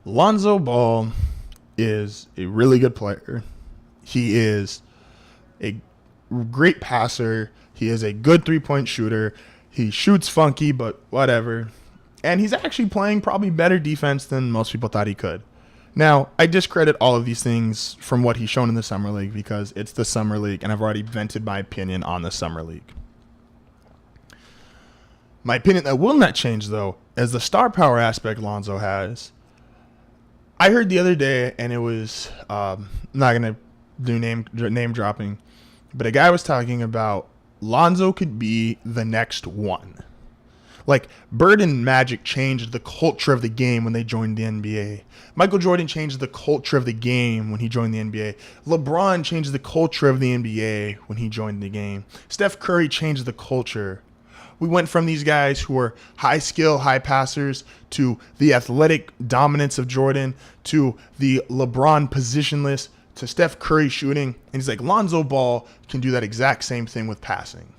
Lonzo Ball is a really good player. He is a great passer. He is a good three-point shooter. He shoots funky, but whatever. And he's actually playing probably better defense than most people thought he could. Now, I discredit all of these things from what he's shown in the Summer League because it's the Summer League, and I've already vented my opinion on the Summer League. My opinion that will not change, though, is the star power aspect Lonzo has. I heard the other day, and it was not going to do name dropping, but a guy was talking about Lonzo could be the next one. Like, Bird and Magic changed the culture of the game when they joined the NBA. Michael Jordan changed the culture of the game when he joined the NBA. LeBron changed the culture of the NBA when he joined the game. Steph Curry changed the culture. We went from these guys who were high skill, high passers to the athletic dominance of Jordan to the LeBron positionless to Steph Curry shooting. And he's like, Lonzo Ball can do that exact same thing with passing.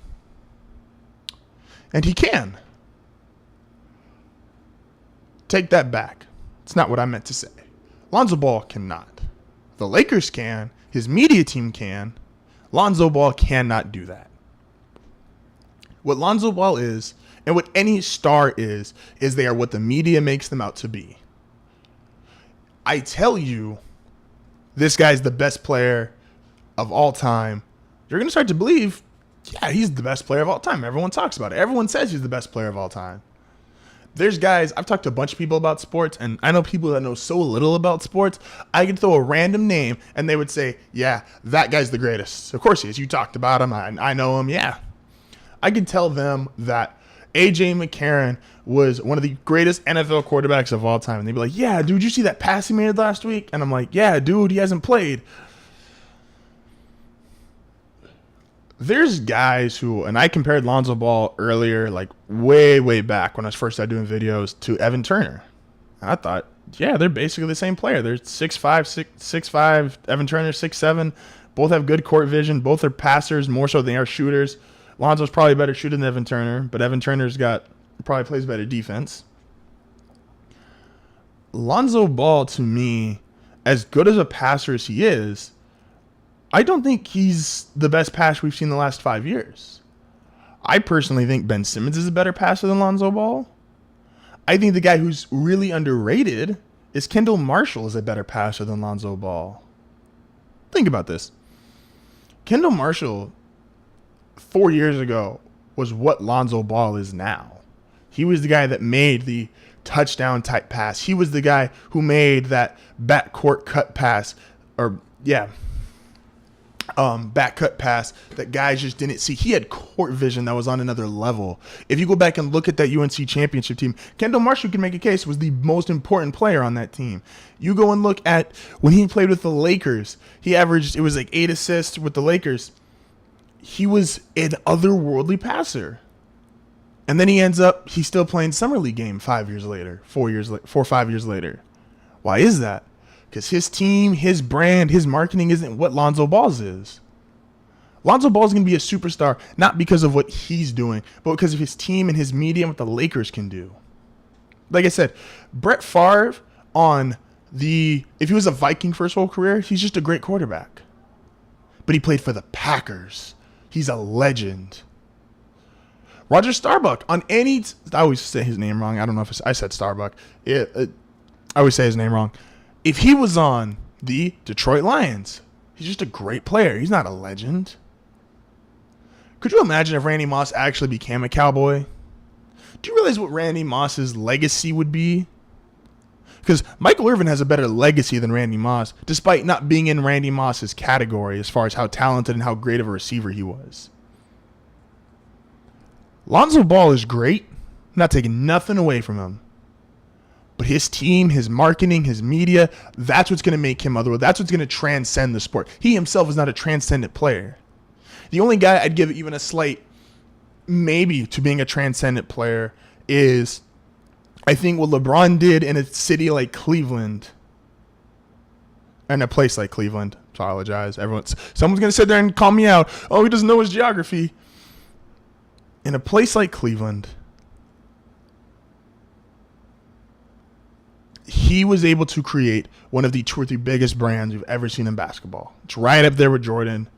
And he can. Take that back. It's not what I meant to say. Lonzo Ball cannot. The Lakers can. His media team can. Lonzo Ball cannot do that. What Lonzo Ball is, and what any star is they are what the media makes them out to be. I tell you, this guy's the best player of all time. You're going to start to believe, yeah, he's the best player of all time. Everyone talks about it. Everyone says he's the best player of all time. There's guys, I've talked to a bunch of people about sports, and I know people that know so little about sports. I could throw a random name, and they would say, yeah, that guy's the greatest. Of course he is. You talked about him. I know him. Yeah. I could tell them that A.J. McCarron was one of the greatest NFL quarterbacks of all time. And they'd be like, yeah, dude, you see that pass he made last week? And I'm like, yeah, dude, he hasn't played. There's guys who, and I compared Lonzo Ball earlier, like way back when I first started doing videos, to Evan Turner. And I thought, yeah, they're basically the same player. They're 6'5", Evan Turner 6'7". Both have good court vision. Both are passers more so than they are shooters. Lonzo's probably a better shooter than Evan Turner, but Evan Turner's probably plays better defense. Lonzo Ball, to me, as good as a passer as he is, I don't think he's the best passer we've seen in the last 5 years. I personally think Ben Simmons is a better passer than Lonzo Ball. I think the guy who's really underrated is Kendall Marshall is a better passer than Lonzo Ball. Think about this. Kendall Marshall 4 years ago was what Lonzo Ball is now. He was the guy that made the touchdown type pass. He was the guy who made that backcourt cut pass back cut pass that guys just didn't see. He had court vision that was on another level. If you go back and look at that UNC championship team, Kendall Marshall can make a case was the most important player on that team. You go and look at when he played with the Lakers, he averaged, it was like 8 assists with the Lakers. He was an otherworldly passer. And then he's still playing Summer League game 5 years later, 4 or 5 years later. Why is that? Because his team, his brand, his marketing isn't what Lonzo Ball's is. Lonzo Ball's going to be a superstar, not because of what he's doing, but because of his team and his media and what the Lakers can do. Like I said, Brett Favre if he was a Viking for his whole career, he's just a great quarterback. But he played for the Packers. He's a legend. Roger Staubach I always say his name wrong. I don't know if I said Staubach. I always say his name wrong. If he was on the Detroit Lions, he's just a great player. He's not a legend. Could you imagine if Randy Moss actually became a Cowboy? Do you realize what Randy Moss's legacy would be? Because Michael Irvin has a better legacy than Randy Moss, despite not being in Randy Moss's category as far as how talented and how great of a receiver he was. Lonzo Ball is great. I'm not taking nothing away from him. But his team, his marketing, his media, that's what's going to make him otherworldly. That's what's going to transcend the sport. He himself is not a transcendent player. The only guy I'd give even a slight maybe to being a transcendent player is, I think, what LeBron did in a city like Cleveland. And a place like Cleveland. Apologize. Someone's going to sit there and call me out. Oh, he doesn't know his geography. In a place like Cleveland, he was able to create one of the 2 or 3 biggest brands you've ever seen in basketball. It's right up there with Jordan.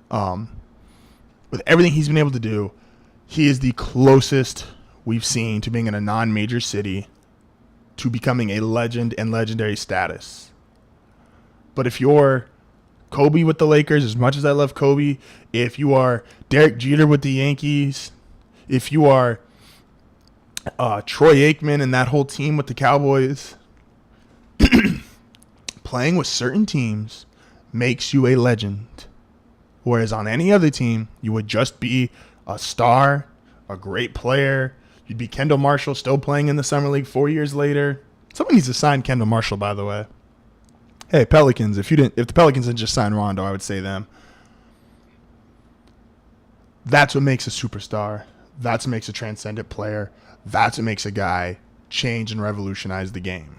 With everything he's been able to do, he is the closest we've seen to being in a non-major city to becoming a legend and legendary status. But if you're Kobe with the Lakers, as much as I love Kobe, if you are Derek Jeter with the Yankees, if you are Troy Aikman and that whole team with the Cowboys, playing with certain teams makes you a legend. Whereas on any other team, you would just be a star, a great player. You'd be Kendall Marshall still playing in the Summer League 4 years later. Someone needs to sign Kendall Marshall, by the way. Hey, Pelicans, if the Pelicans didn't just sign Rondo, I would say them. That's what makes a superstar. That's what makes a transcendent player. That's what makes a guy change and revolutionize the game.